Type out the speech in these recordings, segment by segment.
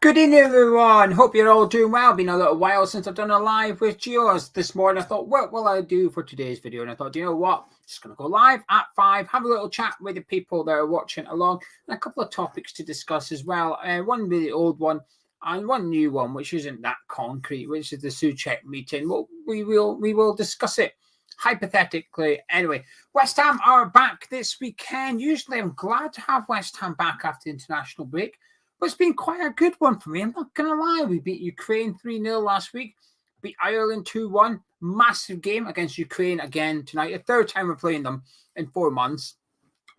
Good evening, everyone. Hope you're all doing well. Been a little while since I've done a live with Geos this morning. I thought, what will I do for today's video? And I thought, you know what? Just going to go live at 5, have a little chat with the people that are watching along, and a couple of topics to discuss as well. One really old one and one new one, which isn't that concrete, which is the Soucek meeting. Well, we will discuss it hypothetically. Anyway, West Ham are back this weekend. Usually, I'm glad to have West Ham back after the international break. But it's been quite a good one for me. I'm not going to lie. We beat Ukraine 3-0 last week. Beat Ireland 2-1. Massive game against Ukraine again tonight. The third time we're playing them in 4 months.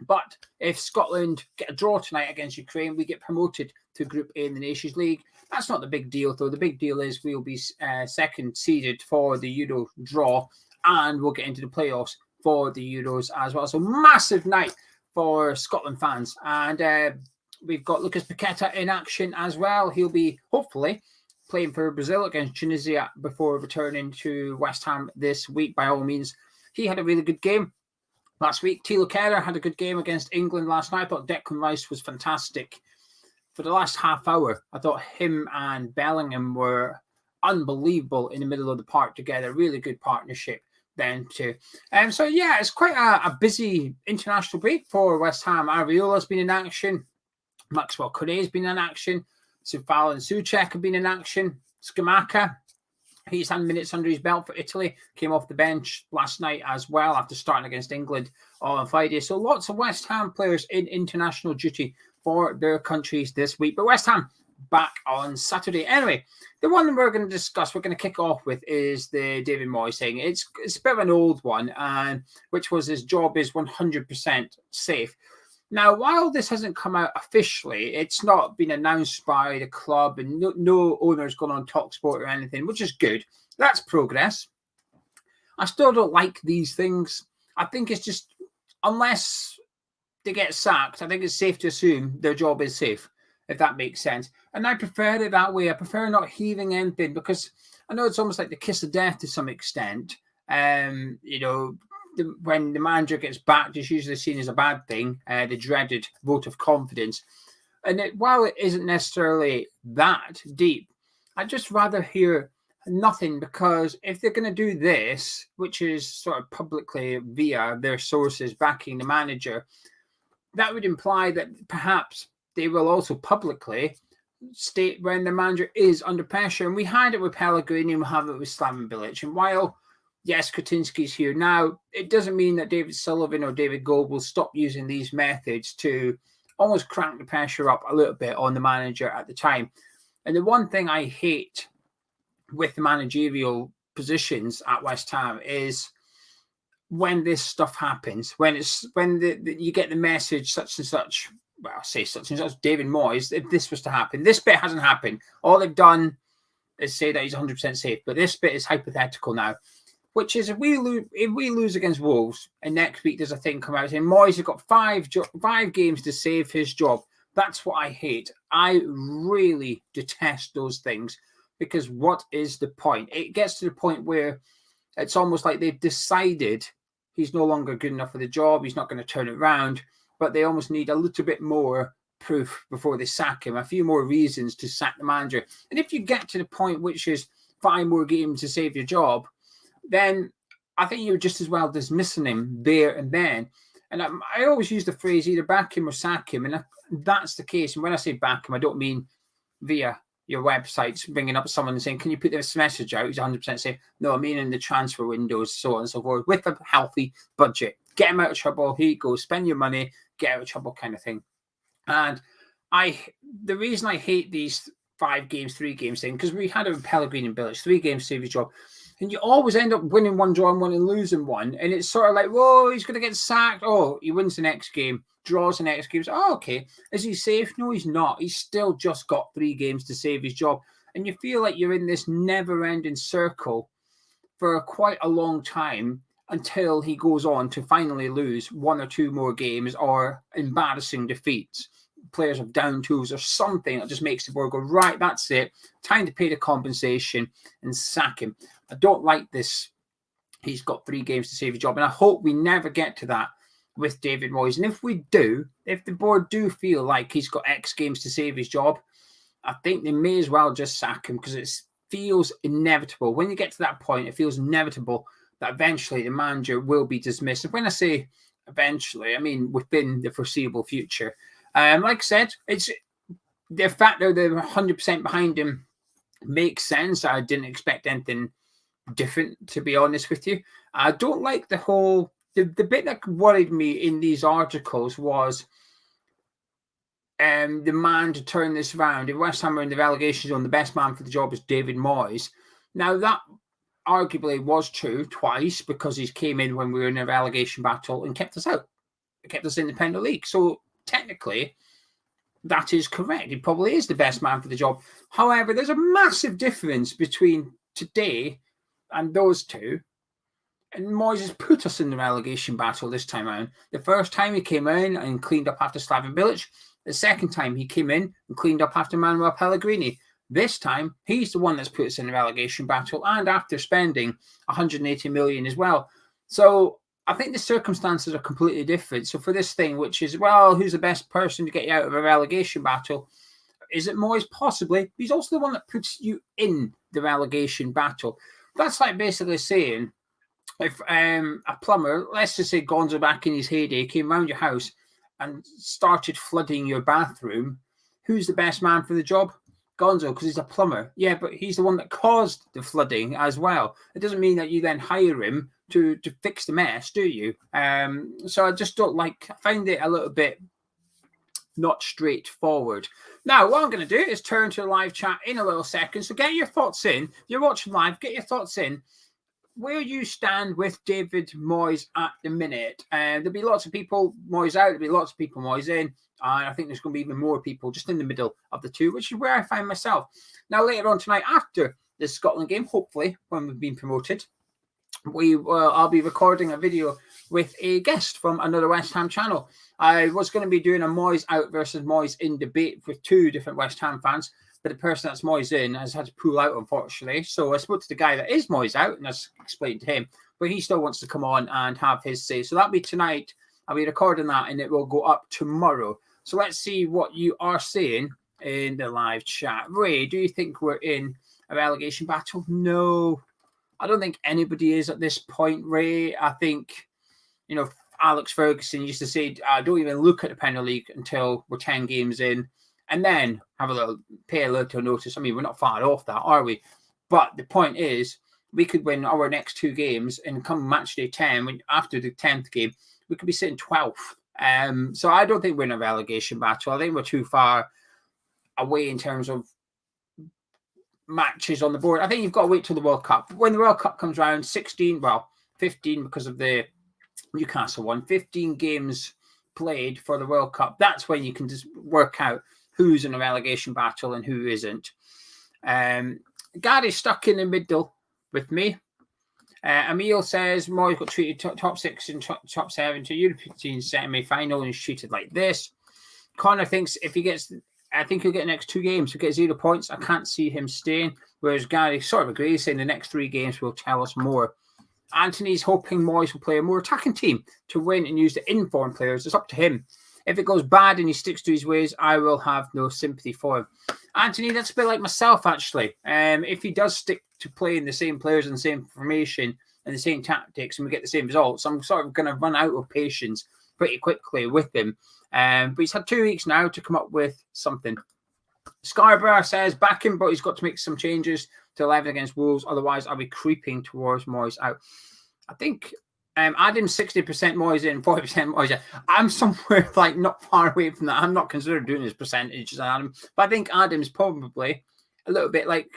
But if Scotland get a draw tonight against Ukraine, we get promoted to Group A in the Nations League. That's not the big deal, though. The big deal is we'll be second seeded for the Euro draw, and we'll get into the playoffs for the Euros as well. So massive night for Scotland fans. And we've got Lucas Paqueta in action as well. He'll be, hopefully, playing for Brazil against Tunisia before returning to West Ham this week, by all means. He had a really good game last week. Thilo Kehrer had a good game against England last night. I thought Declan Rice was fantastic. For the last half hour, I thought him and Bellingham were unbelievable in the middle of the park together. Really good partnership then too. So, yeah, it's quite a busy international break for West Ham. Ariola's been in action. Maxwell Corret's been in action. Sufal and Soucek have been in action. Scamacca, he's had minutes under his belt for Italy. Came off the bench last night as well after starting against England on Friday. So lots of West Ham players in international duty for their countries this week. But West Ham back on Saturday. Anyway, the one that we're going to discuss, we're going to kick off with, is the David Moyes thing. It's a bit of an old one, which was his job is 100% safe. Now, while this hasn't come out officially, it's not been announced by the club, and no owner's gone on TalkSport or anything, which is good. That's progress. I still don't like these things. I think it's just, unless they get sacked, I think it's safe to assume their job is safe, if that makes sense. And I prefer it that way. I prefer not heaving anything, because I know it's almost like the kiss of death to some extent. When the manager gets backed, it's usually seen as a bad thing, the dreaded vote of confidence. And while it isn't necessarily that deep, I'd just rather hear nothing, because if they're going to do this, which is sort of publicly via their sources backing the manager, that would imply that perhaps they will also publicly state when the manager is under pressure. And we had it with Pellegrini, and we have it with Slaven Bilic. And while yes, Kretinsky's here now, it doesn't mean that David Sullivan or David Gold will stop using these methods to almost crank the pressure up a little bit on the manager at the time. And the one thing I hate with the managerial positions at West Ham is when this stuff happens, when you get the message such and such, well, say such and such, David Moyes, if this was to happen. This bit hasn't happened. All they've done is say that he's 100% safe, but this bit is hypothetical now. Which is, if we lose against Wolves, and next week there's a thing come out saying Moyes has got five games to save his job. That's what I hate. I really detest those things, because what is the point? It gets to the point where it's almost like they've decided he's no longer good enough for the job. He's not going to turn it around, but they almost need a little bit more proof before they sack him, a few more reasons to sack the manager. And if you get to the point which is 5 more games to save your job, then I think you're just as well dismissing him there and then. And I always use the phrase either back him or sack him. And that's the case. And when I say back him, I don't mean via your websites bringing up someone and saying, can you put this message out? He's 100% safe. No, I mean in the transfer windows, so on and so forth, with a healthy budget. Get him out of trouble. Here you go. Spend your money. Get out of trouble kind of thing. And the reason I hate these 5 games, 3 games thing, because we had it with Pellegrini and Bilic, 3 games to save his job. And you always end up winning one, drawing one, and losing one. And it's sort of like, whoa, he's going to get sacked. Oh, he wins the next game, draws the next game. So, oh, okay. Is he safe? No, he's not. He's still just got 3 games to save his job. And you feel like you're in this never-ending circle for quite a long time until he goes on to finally lose 1 or 2 more games or embarrassing defeats. Players have down tools or something that just makes the board go, right, that's it. Time to pay the compensation and sack him. I don't like this. He's got 3 games to save his job. And I hope we never get to that with David Moyes. And if we do, if the board do feel like he's got X games to save his job, I think they may as well just sack him because it feels inevitable. When you get to that point, it feels inevitable that eventually the manager will be dismissed. And when I say eventually, I mean within the foreseeable future. Like I said, it's the fact that they're 100% behind him makes sense. I didn't expect anything different, to be honest with you. I don't like the whole... The bit that worried me in these articles was the man to turn this around. If West Ham are in the relegation zone, the best man for the job is David Moyes. Now, that arguably was true twice because he came in when we were in a relegation battle and kept us out. It kept us in the Premier League. So, technically, that is correct. He probably is the best man for the job. However, there's a massive difference between today and those two. And Moyes has put us in the relegation battle this time around. The first time he came in and cleaned up after Slaven Bilic. The second time he came in and cleaned up after Manuel Pellegrini. This time, he's the one that's put us in the relegation battle, and after spending 180 million as well. So I think the circumstances are completely different. So for this thing, which is, well, who's the best person to get you out of a relegation battle? Is it Moyes? Possibly. He's also the one that puts you in the relegation battle. That's like basically saying, if a plumber, let's just say Gonzo back in his heyday, came round your house and started flooding your bathroom, who's the best man for the job? Gonzo, because he's a plumber. Yeah, but he's the one that caused the flooding as well. It doesn't mean that you then hire him to fix the mess, do you? So I just don't like... I find it a little bit not straightforward. Now, what I'm going to do is turn to the live chat in a little second. So get your thoughts in. If you're watching live, get your thoughts in. Where you stand with David Moyes at the minute. There'll be lots of people Moyes out, there'll be lots of people Moyes in, and I think there's going to be even more people just in the middle of the two, which is where I find myself. Now, later on tonight, after the Scotland game, hopefully, when we've been promoted, I'll be recording a video with a guest from another West Ham channel. I was going to be doing a Moyes out versus Moyes in debate with two different West Ham fans, but the person that's Moyes in has had to pull out, unfortunately. So I spoke to the guy that is Moyes out, and I explained to him, but he still wants to come on and have his say. So that'll be tonight. I'll be recording that, and it will go up tomorrow. So let's see what you are saying in the live chat. Ray, do you think we're in a relegation battle? No, I don't think anybody is at this point, Ray. I think, you know, Alex Ferguson used to say, don't even look at the Premier League until we're 10 games in, and then pay a little notice. I mean, we're not far off that, are we? But the point is, we could win our next two games and come match day 10, after the 10th game, we could be sitting 12th. So I don't think we're in a relegation battle. I think we're too far away in terms of matches on the board. I think you've got to wait till the World Cup. When the World Cup comes around, 15 because of the Newcastle one, 15 games played for the World Cup. That's when you can just work out who's in a relegation battle and who isn't. Gary's stuck in the middle with me. Emil says Moyes got treated top 6 and top 7 to European semi-final and he's treated like this. Connor thinks if he gets... I think he'll get the next 2 games. He'll get 0 points. I can't see him staying. Whereas Gary sort of agrees, saying the next 3 games will tell us more. Anthony's hoping Moyes will play a more attacking team to win and use the informed players. It's up to him. If it goes bad and he sticks to his ways, I will have no sympathy for him. Anthony, that's a bit like myself, actually. If he does stick to playing the same players and the same formation and the same tactics and we get the same results, I'm sort of going to run out of patience pretty quickly with him. But he's had 2 weeks now to come up with something. Scarborough says back him, but he's got to make some changes to 11 against Wolves. Otherwise, I'll be creeping towards Moyes out. I think Adam's 60% Moyes in, 40% Moyes out. I'm somewhere like not far away from that. I'm not considering doing his percentages, Adam. But I think Adam's probably a little bit like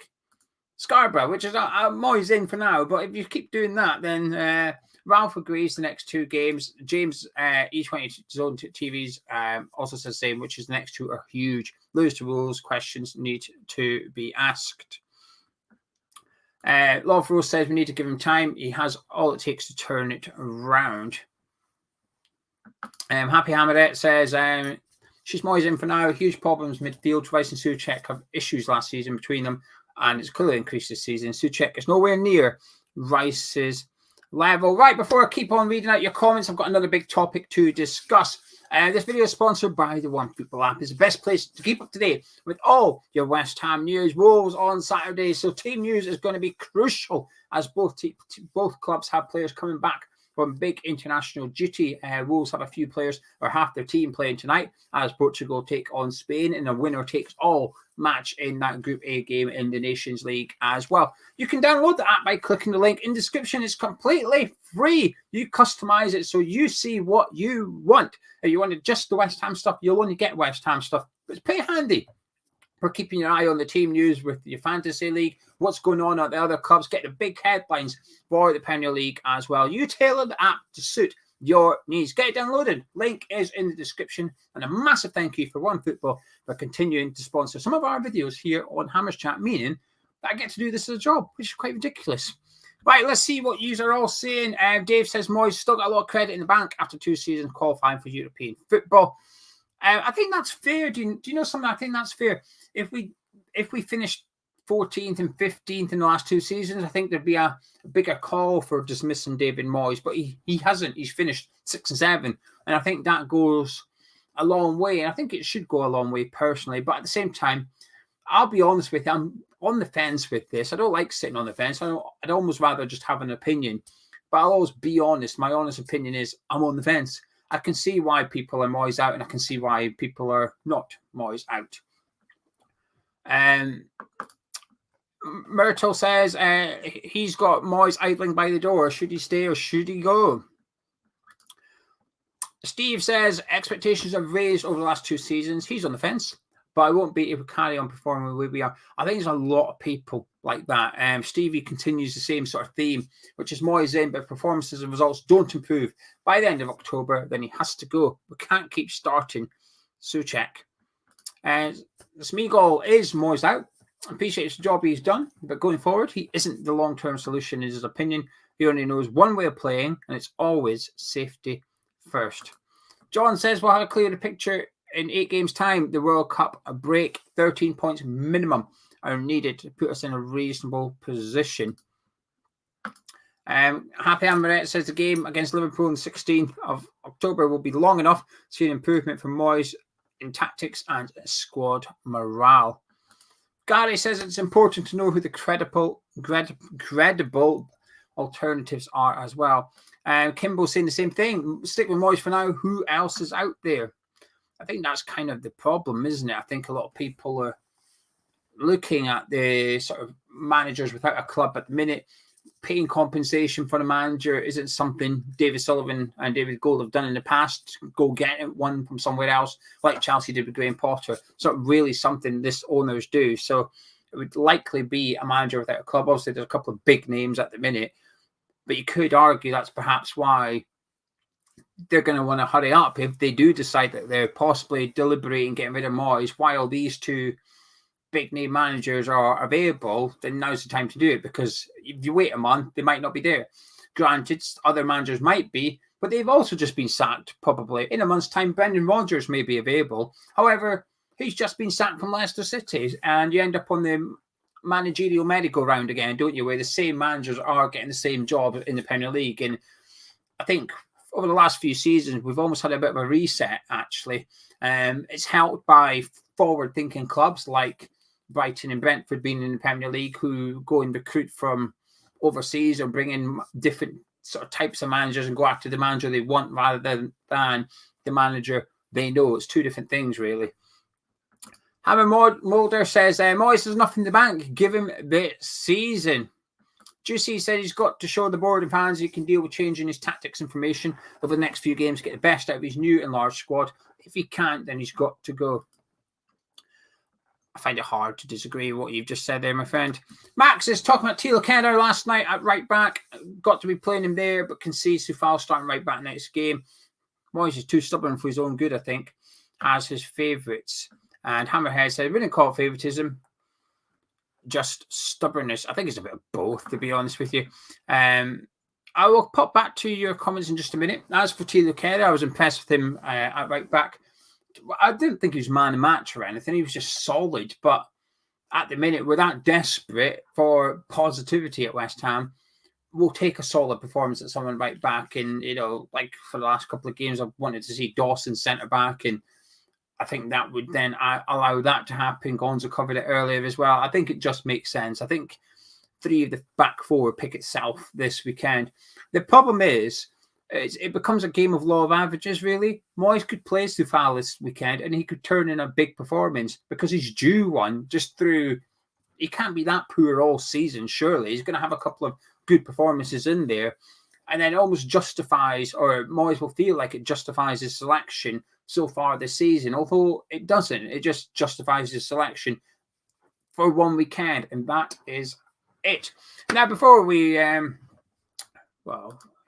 Scarborough, which is Moyes in for now. But if you keep doing that, then Ralph agrees the next 2 games. James, E20 Zone TVs also says the same, which is the next 2 are huge. Lose to Wolves, questions need to be asked. Love Rose says we need to give him time. He has all it takes to turn it around. Happy Hammedet says she's Moyes in for now. Huge problems midfield. Rice and Soucek have issues last season between them, and it's clearly increased this season. Soucek is nowhere near Rice's level. Right, before I keep on reading out your comments, I've got another big topic to discuss. This video is sponsored by the One Football app. It's the best place to keep up to date with all your West Ham news. Wolves on Saturday, so team news is going to be crucial as both clubs have players coming back from big international duty. Wolves have a few players or half their team playing tonight as Portugal take on Spain in a winner takes all match in that Group A game in the Nations League as well. You can download the app by clicking the link in the description. It's completely free. You customize it so you see what you want. If you wanted just the West Ham stuff, you'll only get West Ham stuff. But it's pretty handy for keeping your eye on the team news with your fantasy league, what's going on at the other clubs, get the big headlines for the Premier League as well. You tailor the app to suit your needs. Get it downloaded. Link is in the description. And a massive thank you for One Football for continuing to sponsor some of our videos here on Hammers Chat, meaning that I get to do this as a job, which is quite ridiculous. Right, let's see what you are all saying. Dave says Moyes still got a lot of credit in the bank after 2 seasons qualifying for European football. I think that's fair. Do you know something? I think that's fair. If we finished 14th and 15th in the last 2 seasons, I think there'd be a bigger call for dismissing David Moyes. But he hasn't. He's finished 6 and 7, and I think that goes a long way. And I think it should go a long way personally. But at the same time, I'll be honest with you. I'm on the fence with this. I don't like sitting on the fence. I'd almost rather just have an opinion. But I'll always be honest. My honest opinion is I'm on the fence. I can see why people are Moyes out, and I can see why people are not Moyes out. Myrtle says he's got Moyes idling by the door. Should he stay or should he go? Steve says expectations have raised over the last 2 seasons. He's on the fence, but I won't be able to carry on performing the way we are. I think there's a lot of people like that. Stevie continues the same sort of theme, which is Moyes in, but performances and results don't improve by the end of October. Then he has to go. We can't keep starting Soucek. Smeagol is Moyes out. I appreciate the job he's done, but going forward, he isn't the long-term solution in his opinion. He only knows one way of playing, and it's always safety first. John says we'll have a clearer picture in 8 games' time. The World Cup a break, 13 points minimum are needed to put us in a reasonable position. Happy Amaret says the game against Liverpool on the 16th of October will be long enough to see an improvement from Moyes in tactics and squad morale. Gary says it's important to know who the credible alternatives are as well. Kimball's saying the same thing. Stick with Moyes for now. Who else is out there? I think that's kind of the problem, isn't it? I think a lot of people are looking at the sort of managers without a club at the minute. Paying compensation for the manager isn't something David Sullivan and David Gold have done in the past. Go get one from somewhere else, like Chelsea did with Graham Potter. It's not really something this owners do. So it would likely be a manager without a club. Obviously, there's a couple of big names at the minute, but you could argue that's perhaps why they're going to want to hurry up if they do decide that they're possibly deliberating getting rid of Moyes while these 2 big name managers are available. Then now's the time to do it, because if you wait a month, they might not be there. Granted, other managers might be, but they've also just been sacked. Probably in a month's time, Brendan Rodgers may be available. However, he's just been sacked from Leicester City, and you end up on the managerial merry-go-round again, don't you, where the same managers are getting the same job in the Premier League. And I think over the last few seasons, we've almost had a bit of a reset, actually. It's helped by forward-thinking clubs like Brighton and Brentford being in the Premier League, who go and recruit from overseas or bring in different sort of types of managers and go after the manager they want rather than the manager they know. It's 2 different things, really. Hammer Mulder says, Moyes has nothing in the bank. Give him the season. Juicy said he's got to show the board and fans he can deal with changing his tactics and formation over the next few games to get the best out of his new and large squad. If he can't, then he's got to go. I find it hard to disagree with what you've just said there, my friend. Max is talking about Tilo Kehrer last night at right back. Got to be playing him there, but concedes Soufal starting right back next game. Moyes is too stubborn for his own good, I think. Has his favourites. And Hammerhead said, wouldn't call it favouritism, just stubbornness. I think it's a bit of both, to be honest with you. I will pop back to your comments in just a minute. As for Tilo Kehrer, I was impressed with him at right back. I didn't think he was man of match or anything. He was just solid. But at the minute, we're that desperate for positivity at West Ham. will take a solid performance at someone right back. And, like for the last couple of games, I've wanted to see Dawson centre back, and I think that would then allow that to happen. Gonzo covered it earlier as well. I think it just makes sense. I think 3 of the back 4 will pick itself this weekend. The problem is, it becomes a game of law of averages, really. Moyes could play Soufal this weekend, and he could turn in a big performance because he's due one just through. He can't be that poor all season, surely. He's going to have a couple of good performances in there, and then it almost justifies, or Moyes will feel like it justifies his selection so far this season, although it doesn't. It just justifies his selection for one weekend, and that is it. Now, before we, here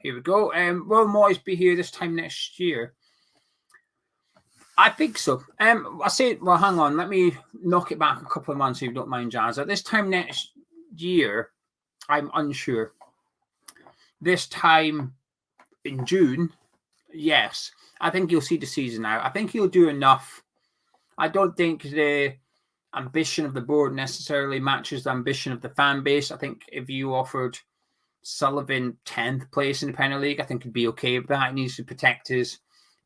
we go. Will Moyes be here this time next year? I think so. I say, well, hang on. Let me knock it back a couple of months if you don't mind, Jazz. At this time next year, I'm unsure. This time in June, yes. I think you'll see the season out. I think he'll do enough. I don't think the ambition of the board necessarily matches the ambition of the fan base. I think if you offered Sullivan 10th place in the Premier League, I think he'd be okay with that. He needs to protect his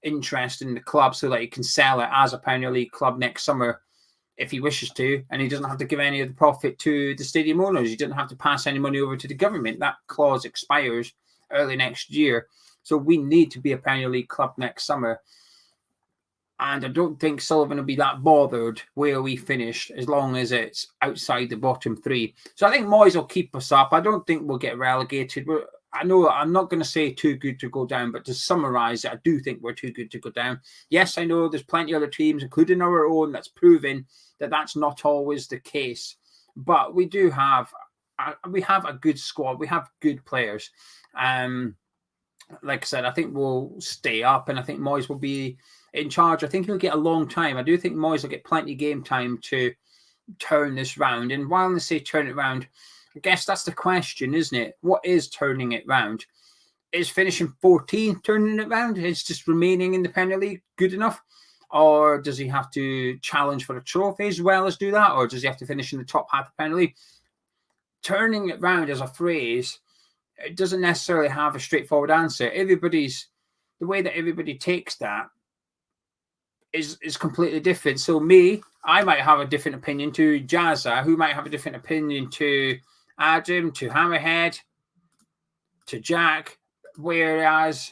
interest in the club so that he can sell it as a Premier League club next summer if he wishes to, and he doesn't have to give any of the profit to the stadium owners. He doesn't have to pass any money over to the government. That clause expires early next year. So we need to be a Premier League club next summer. And I don't think Sullivan will be that bothered where we finish as long as it's outside the bottom 3. So I think Moyes will keep us up. I don't think we'll get relegated. I know I'm not going to say too good to go down, but to summarise it, I do think we're too good to go down. Yes, I know there's plenty of other teams, including our own, that's proven that that's not always the case. But we do have a good squad. We have good players. Like I said, I think we'll stay up, and I think Moyes will be in charge. I think he'll get a long time. I do think Moyes will get plenty of game time to turn this round. And while I say turn it round, I guess that's the question, isn't it? What is turning it round? Is finishing 14th turning it round? Is just remaining in the Premier League good enough? Or does he have to challenge for a trophy as well as do that? Or does he have to finish in the top half of the Premier League? Turning it round as a phrase, it doesn't necessarily have a straightforward answer. The way that everybody takes that is completely different. So I might have a different opinion to Jazza, who might have a different opinion to Adam, to Hammerhead, to Jack. Whereas,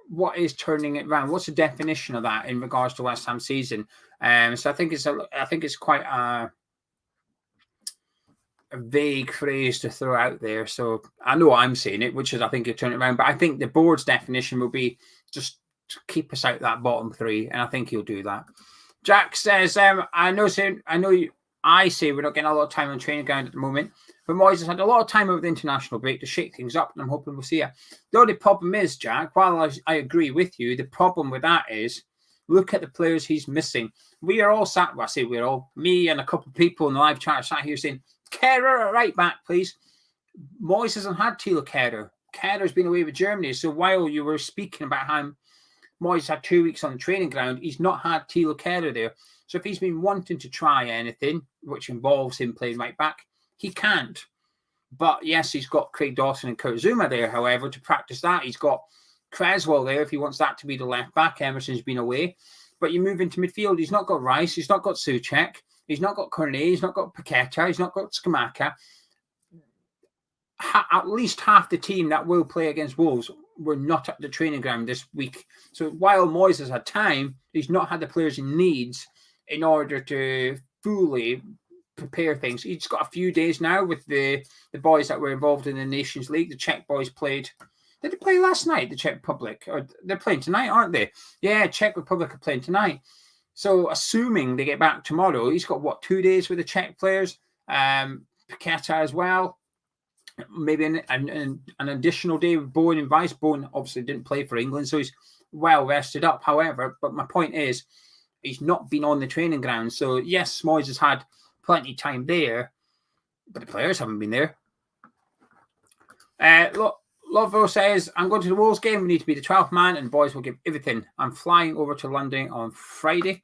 what is turning it round? What's the definition of that in regards to West Ham season? So I think it's quite a vague phrase to throw out there. So I know I'm saying it, which is I think you turn it around. But I think the board's definition will be just to keep us out that bottom 3, and I think he'll do that. Jack says, I say we're not getting a lot of time on training ground at the moment, but Moyes has had a lot of time over the international break to shake things up, and I'm hoping we'll see it. The only problem is, Jack, while I agree with you, the problem with that is, look at the players he's missing. We are all sat, well, I say we're all, me and a couple of people in the live chat sat here saying, Kehrer at right back, please. Moyes hasn't had Thilo Kehrer. Kehler's been away with Germany, so while you were speaking about how Moyes had 2 weeks on the training ground, he's not had Thilo Kehrer there. So if he's been wanting to try anything, which involves him playing right back, he can't. But yes, he's got Craig Dawson and Kurt Zouma there, however, to practice that. He's got Creswell there if he wants that to be the left back. Emerson's been away. But you move into midfield, he's not got Rice, he's not got Soucek, he's not got Cornet, he's not got Paqueta, he's not got Skamaka. At least half the team that will play against Wolves were not at the training ground this week. So while Moyes has had time, he's not had the players he needs in order to fully prepare things. He's got a few days now with the boys that were involved in the Nations League. The Czech boys played. Did they play last night, the Czech Republic? Or they're playing tonight, aren't they? Yeah, Czech Republic are playing tonight. So assuming they get back tomorrow, he's got, 2 days with the Czech players? Paqueta as well. Maybe an additional day with Bowen and Vice. Bowen obviously didn't play for England, so he's well rested up. However, but my point is, he's not been on the training ground. So yes, Moyes has had plenty of time there, but the players haven't been there. Lovro says, I'm going to the Wolves game. We need to be the 12th man, and boys will give everything. I'm flying over to London on Friday.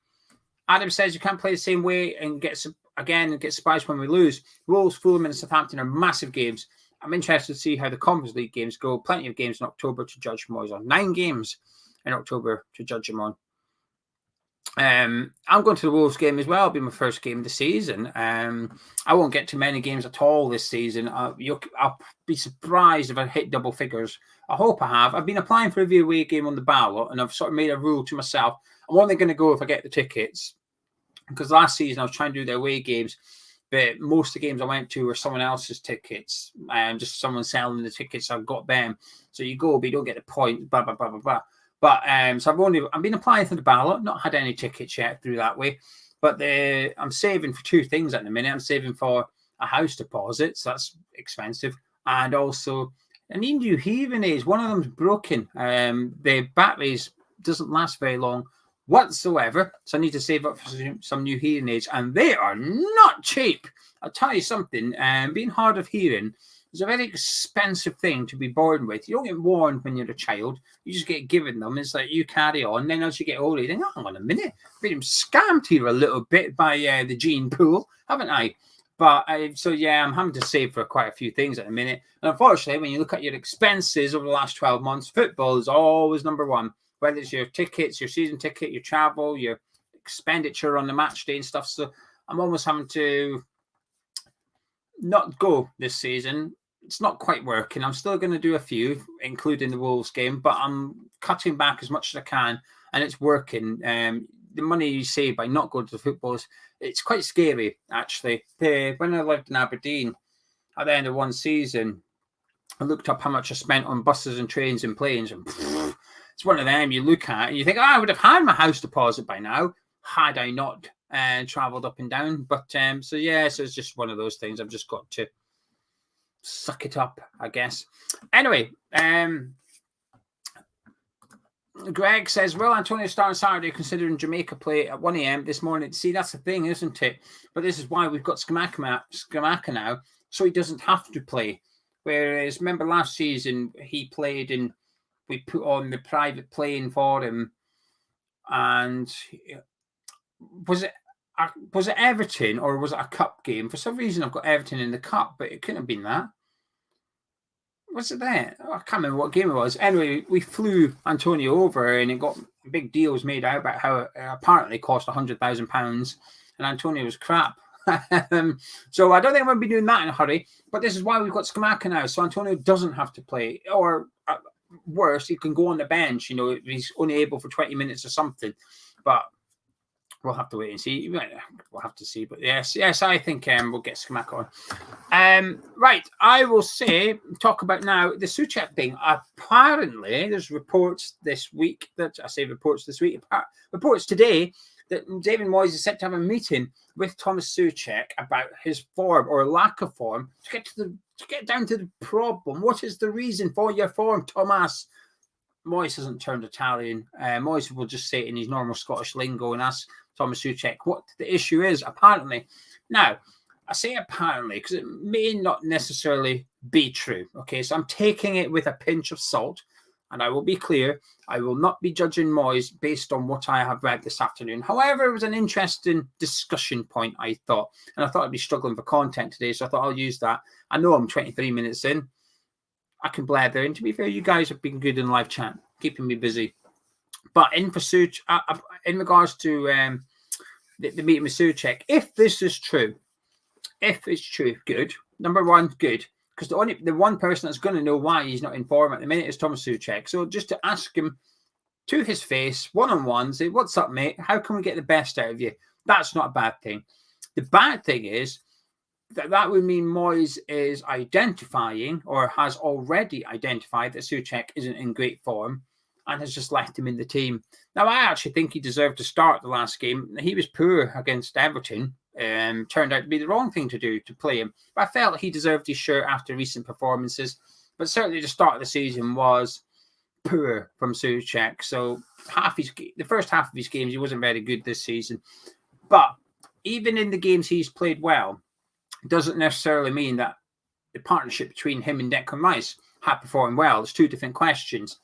Adam says, you can't play the same way and get surprised when we lose. Wolves, Fulham, and Southampton are massive games. I'm interested to see how the Conference League games go. Plenty of games in October to judge Moyes on. 9 games in October to judge him on. I'm going to the Wolves game as well. It'll be my first game of the season. I won't get to many games at all this season. I'll be surprised if I hit double figures. I hope I have. I've been applying for every away game on the ballot, and I've sort of made a rule to myself. I'm only going to go if I get the tickets. Because last season I was trying to do the away games, but most of the games I went to were someone else's tickets, and just someone selling the tickets. I've got them. So you go, but you don't get the point. Blah blah blah blah blah. But so I've been applying for the ballot, not had any tickets yet through that way. But I'm saving for 2 things at the minute. I'm saving for a house deposit, so that's expensive, and also I need new hearing aids. One of them's broken. The batteries doesn't last very long whatsoever, so I need to save up for some new hearing aids, and they are not cheap. I'll tell you something, being hard of hearing is a very expensive thing to be born with. You don't get warned when you're a child, you just get given them. It's like you carry on, then as you get older you think, oh, hang on a minute, I've been scammed here a little bit by the gene pool, haven't I? But so yeah, I'm having to save for quite a few things at the minute, and unfortunately when you look at your expenses over the last 12 months, football is always number one. Whether it's your tickets, your season ticket, your travel, your expenditure on the match day and stuff. So I'm almost having to not go this season. It's not quite working. I'm still going to do a few, including the Wolves game, but I'm cutting back as much as I can, and it's working. The money you save by not going to the football, it's quite scary, actually. When I lived in Aberdeen, at the end of one season, I looked up how much I spent on buses and trains and planes, and it's one of them you look at and you think, oh, I would have had my house deposit by now had I not travelled up and down. But so it's just one of those things. I've just got to suck it up, I guess. Anyway, Greg says, will Antonio start on Saturday considering Jamaica play at 1 a.m. this morning? See, that's the thing, isn't it? But this is why we've got Scamacca now, so he doesn't have to play. Whereas, remember last season, he played and we put on the private plane for him. And was it Everton or was it a cup game? For some reason, I've got Everton in the cup, but it couldn't have been that. Was it there? I can't remember what game it was. Anyway, we flew Antonio over and it got big deals made out about how it apparently cost £100,000 and Antonio was crap. So I don't think I'm going to be doing that in a hurry, but this is why we've got Scamacca now. So Antonio doesn't have to play, or worse, he can go on the bench, if he's only able for 20 minutes or something. But we'll have to wait and see. We'll have to see. But yes, I think we'll get Scamacca on. Right, I will talk about now the Soucek thing. Apparently, there's reports this week reports today that David Moyes is set to have a meeting with Tomas Soucek about his form or lack of form to get down to the problem. What is the reason for your form, Tomas? Moyes hasn't turned Italian. Moyes will just say it in his normal Scottish lingo and ask Tomas Soucek what the issue is, apparently. Now, I say apparently because it may not necessarily be true. Okay, so I'm taking it with a pinch of salt. And I will be clear, I will not be judging Moyes based on what I have read this afternoon. However, it was an interesting discussion point, I thought. And I thought I'd be struggling for content today, so I thought I'll use that. I know I'm 23 minutes in. I can blather. And to be fair, you guys have been good in live chat, keeping me busy. But in regards to the meeting with Soucek, if this is true, if it's true, good. Number one, good. Because the one person that's going to know why he's not in form at the minute is Tomas Soucek. So just to ask him to his face, one-on-one, say, what's up, mate? How can we get the best out of you? That's not a bad thing. The bad thing is that would mean Moyes is identifying or has already identified that Soucek isn't in great form and has just left him in the team. Now, I actually think he deserved to start the last game. He was poor against Everton. Turned out to be the wrong thing to do to play him. But I felt he deserved his shirt after recent performances. But certainly the start of the season was poor from Soucek. So the first half of his games, he wasn't very good this season. But even in the games he's played well, it doesn't necessarily mean that the partnership between him and Declan Rice have performed well. There's two different questions.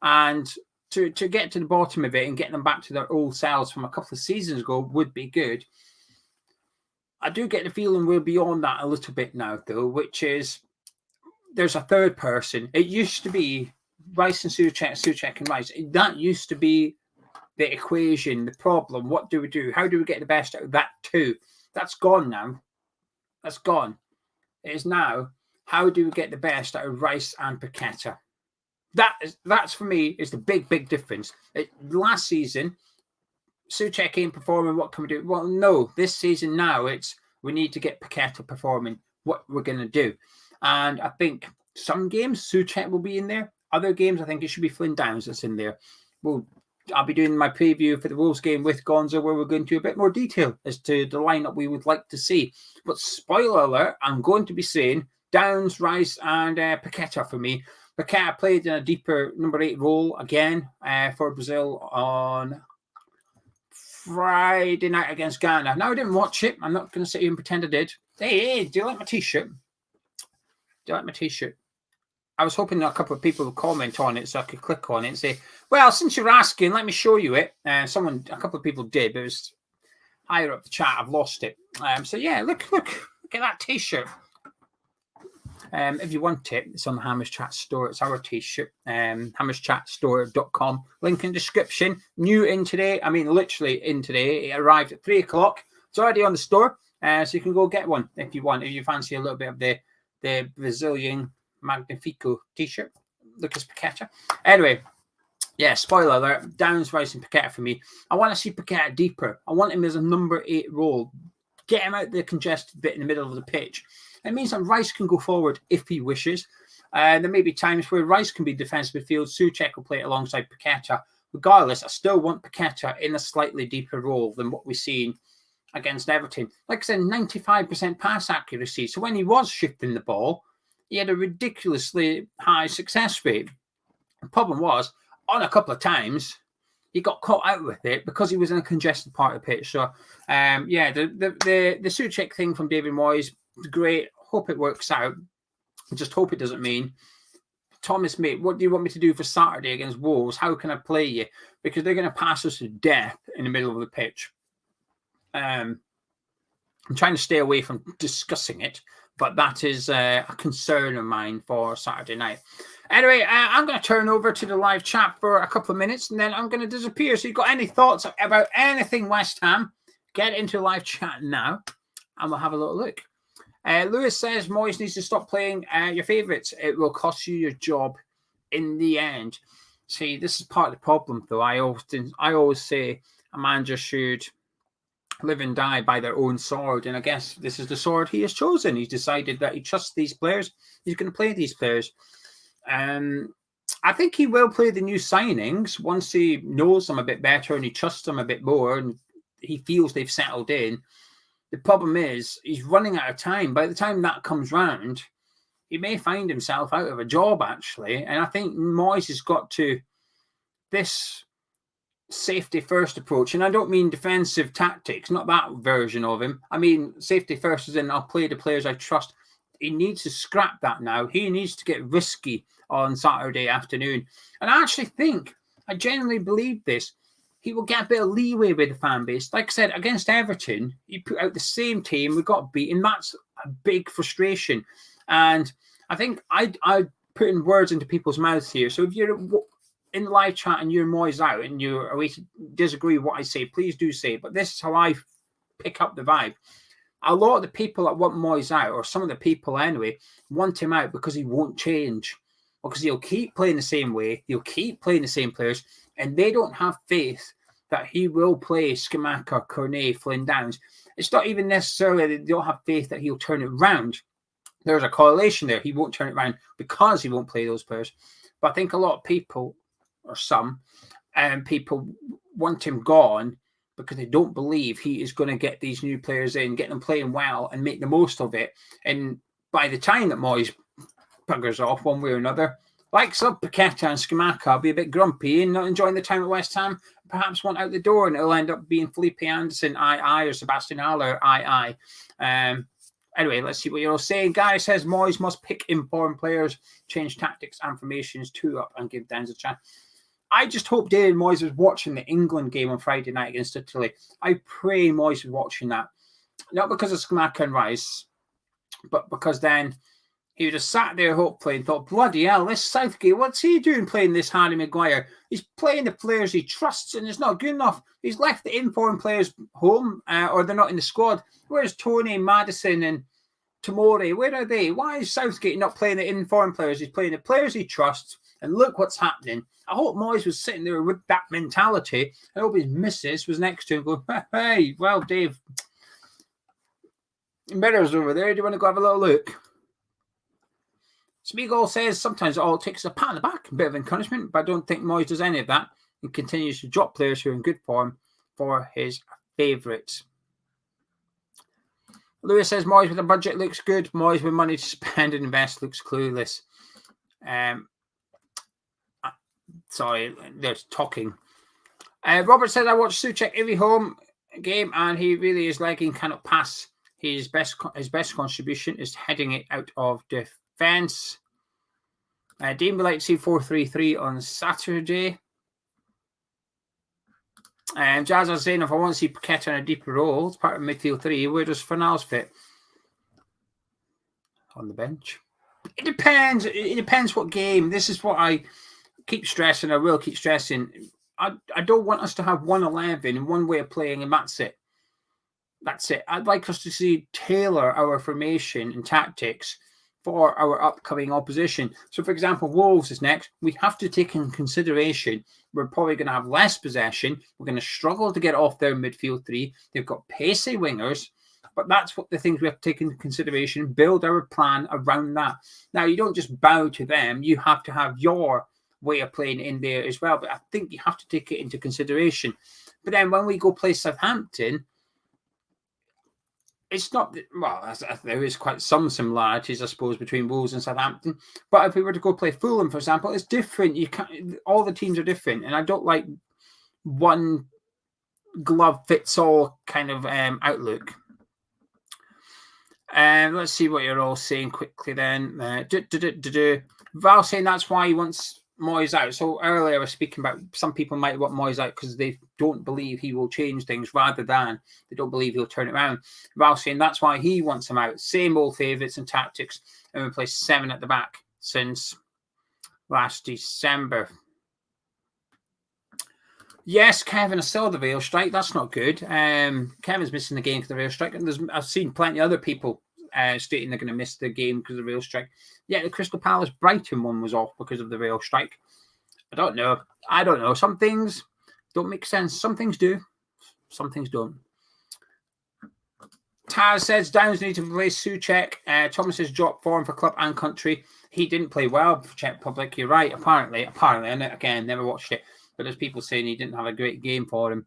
And to get to the bottom of it and get them back to their old selves from a couple of seasons ago would be good. I do get the feeling we're beyond that a little bit now, though, which is there's a third person. It used to be Rice and Soucek, Soucek and Rice. That used to be the equation, the problem. What do we do? How do we get the best out of that two? That's gone now. That's gone. It is now, how do we get the best out of Rice and Paqueta? That's for me is the big difference. Last season, Soucek ain't performing. What can we do? Well, no, this season now it's we need to get Paqueta performing. What we're going to do, and I think some games Soucek will be in there. Other games, I think it should be Flynn Downs that's in there. I'll be doing my preview for the Wolves game with Gonzo, where we're going to a bit more detail as to the lineup we would like to see. But spoiler alert, I'm going to be saying Downs, Rice, and Paqueta for me. Paqueta played in a deeper number 8 role again for Brazil on Friday night against Ghana. Now, I didn't watch it. I'm not going to sit here and pretend I did. Hey, do you like my T-shirt? Do you like my T-shirt? I was hoping that a couple of people would comment on it so I could click on it and say, well, since you're asking, let me show you it. A couple of people did, but it was higher up the chat. I've lost it. So, yeah, look at that T-shirt. If you want it, it's on the Hammers Chat store. It's our T-shirt, hammerschatstore.com. Link in description. New in today. I mean, literally in today. It arrived at 3 o'clock. It's already on the store, so you can go get one if you want. If you fancy a little bit of the Brazilian Magnifico T-shirt. Lucas Paqueta. Anyway, yeah, spoiler alert. Downs, Rice, and Paqueta for me. I want to see Paqueta deeper. I want him as a number 8 role. Get him out the congested bit in the middle of the pitch. It means that Rice can go forward if he wishes. There may be times where Rice can be defensive midfield. Soucek will play it alongside Paqueta. Regardless, I still want Paqueta in a slightly deeper role than what we've seen against Everton. Like I said, 95% pass accuracy. So when he was shifting the ball, he had a ridiculously high success rate. The problem was, on a couple of times, he got caught out with it because he was in a congested part of the pitch. So, yeah, the Soucek thing from David Moyes, great. Hope it works out. Just hope it doesn't mean, Thomas, mate, what do you want me to do for Saturday against Wolves? How can I play you? Because they're going to pass us to death in the middle of the pitch. I'm trying to stay away from discussing it, but that is a concern of mine for Saturday night. Anyway, I'm going to turn over to the live chat for a couple of minutes, and then I'm going to disappear. So, you've got any thoughts about anything West Ham? Get into live chat now, and we'll have a little look. Lewis says Moyes needs to stop playing your favourites. It will cost you your job in the end. See, this is part of the problem, though. I always say a manager should live and die by their own sword, and I guess this is the sword he has chosen. He's decided that he trusts these players. He's going to play these players. I think he will play the new signings once he knows them a bit better and he trusts them a bit more and he feels they've settled in. The problem is he's running out of time. By the time that comes round, he may find himself out of a job, actually. And I think Moyes has got to this safety first approach. And I don't mean defensive tactics, not that version of him. I mean safety first as in I'll play the players I trust. He needs to scrap that now. He needs to get risky on Saturday afternoon. And I actually think, I genuinely believe this, he will get a bit of leeway with the fan base. Like I said, against Everton, he put out the same team. We got beaten. That's a big frustration. And I think I putting words into people's mouths here. So if you're in the live chat and you're Moyes out and you're away to disagree with what I say, please do say. But this is how I pick up the vibe. A lot of the people that want Moyes out, or some of the people anyway, want him out because he won't change. Because he'll keep playing the same way. He'll keep playing the same players. And they don't have faith that he will play Scamacca, Cornet, Flynn Downs. It's not even necessarily that they don't have faith that he'll turn it around. There's a correlation there. He won't turn it around because he won't play those players. But I think a lot of people, or some people, want him gone because they don't believe he is going to get these new players in, get them playing well and make the most of it. And by the time that Moyes buggers off one way or another, like some Paqueta and Scamacca, I'll be a bit grumpy and not enjoying the time at West Ham, perhaps want out the door, and it'll end up being Felipe Anderson, or Sebastian Haller, Anyway, let's see what you're all saying. Guy says Moyes must pick informed players, change tactics and formations, two up, and give Downs a chance. I just hope David Moyes was watching the England game on Friday night against Italy. I pray Moyes was watching that. Not because of Scamacca and Rice, but because then he would have sat there hopefully and thought, bloody hell, this Southgate, what's he doing playing this Harry Maguire? He's playing the players he trusts and it's not good enough. He's left the informed players home or they're not in the squad. Where's Tony, Maddison and Tomori? Where are they? Why is Southgate not playing the informed players? He's playing the players he trusts and look what's happening. I hope Moyes was sitting there with that mentality. I hope his missus was next to him going, hey, well, Dave, Mirror's over there. Do you want to go have a little look? Spiegel says sometimes all it takes is a pat on the back, a bit of encouragement, but I don't think Moyes does any of that. He continues to drop players who are in good form for his favourites. Lewis says Moyes with a budget looks good. Moyes with money to spend and invest looks clueless. Sorry, there's talking. Robert says I watched Soucek every home game and he really is lagging, cannot pass. His best contribution is heading it out of defence. Dean would like to see 4-3-3 on Saturday. Jazz is saying if I want to see Paqueta in a deeper role, it's part of midfield 3, where does Fornals fit? On the bench. It depends. It depends what game. This is what I keep stressing. I will keep stressing. I don't want us to have 1-11 and one way of playing and that's it. That's it. I'd like us to tailor our formation and tactics for our upcoming opposition. So, for example, Wolves is next. We have to take in consideration we're probably going to have less possession. We're going to struggle to get off their midfield 3. They've got pacey wingers, but that's what the things we have to take into consideration. Build our plan around that. Now, you don't just bow to them. You have to have your way of playing in there as well. But I think you have to take it into consideration. But then when we go play Southampton, it's not, well, there is quite some similarities, I suppose, between Wolves and Southampton. But if we were to go play Fulham, for example, it's different. You can't, all the teams are different. And I don't like one glove fits all kind of outlook. Let's see what you're all saying quickly then. Val saying that's why he wants Moyes out. So earlier I was speaking about some people might want Moyes out because they don't believe he will change things rather than they don't believe he'll turn it around. Val saying that's why he wants him out. Same old favourites and tactics, and we play 7 at the back since last December. Yes, Kevin, I saw the rail strike. That's not good. Kevin's missing the game for the rail strike. And I've seen plenty of other people stating they're going to miss the game because of the rail strike. Yeah, the Crystal Palace Brighton one was off because of the rail strike. I don't know. Some things don't make sense. Some things do. Some things don't. Taz says Downs need to replace Soucek. Thomas has dropped form for club and country. He didn't play well for Czech Republic. You're right. Apparently, and again, never watched it. But there's people saying he didn't have a great game for him.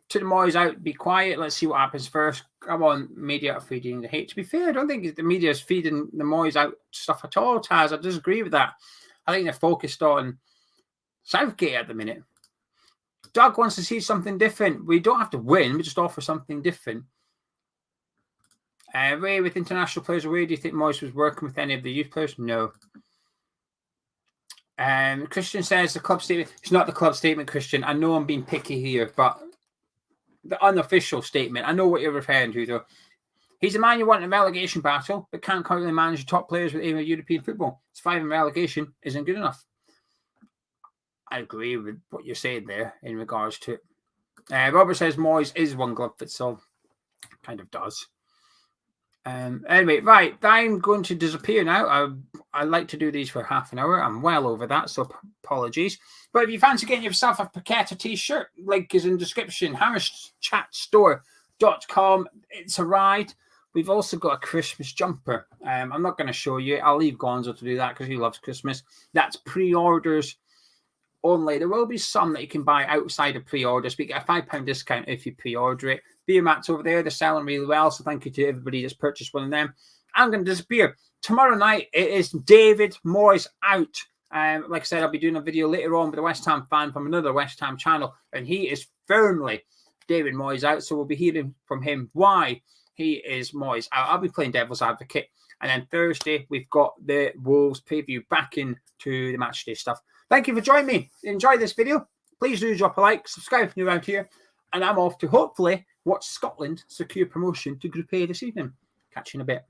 To the Moyes out, be quiet. Let's see what happens first. Come on, media are feeding the hate. To be fair, I don't think the media is feeding the Moyes out stuff at all, Taz. I disagree with that. I think they're focused on Southgate at the minute. Doug wants to see something different. We don't have to win. We just offer something different. Ray, with international players away, do you think Moyes was working with any of the youth players? No. Christian says the club statement. It's not the club statement, Christian. I know I'm being picky here, but the unofficial statement. I know what you're referring to, though. He's a man you want in a relegation battle, but can't currently manage the top players with even European football. It's 5 in relegation isn't good enough. I agree with what you're saying there in regards to it. Robert says Moyes is one glove fits all. Kind of does. Anyway, right, I'm going to disappear now. I like to do these for half an hour. I'm well over that, so apologies. But if you fancy getting yourself a Paqueta t-shirt, link is in the description. HarrisChatStore.com. It's a ride. We've also got a Christmas jumper. I'm not going to show you. I'll leave Gonzo to do that because he loves Christmas. That's pre-orders only. There will be some that you can buy outside of pre-orders, but you get a £5 discount if you pre-order it. Beer mats over there, they're selling really well, so thank you to everybody that's purchased one of them. I'm going to disappear. Tomorrow night, it is David Moyes out. Like I said, I'll be doing a video later on with a West Ham fan from another West Ham channel, and he is firmly David Moyes out, so we'll be hearing from him why he is Moyes out. I'll be playing devil's advocate, and then Thursday, we've got the Wolves preview back into the matchday stuff. Thank you for joining me. Enjoy this video. Please do drop a like, subscribe if you're around here, and I'm off to hopefully watch Scotland secure promotion to Group A this evening. Catch you in a bit.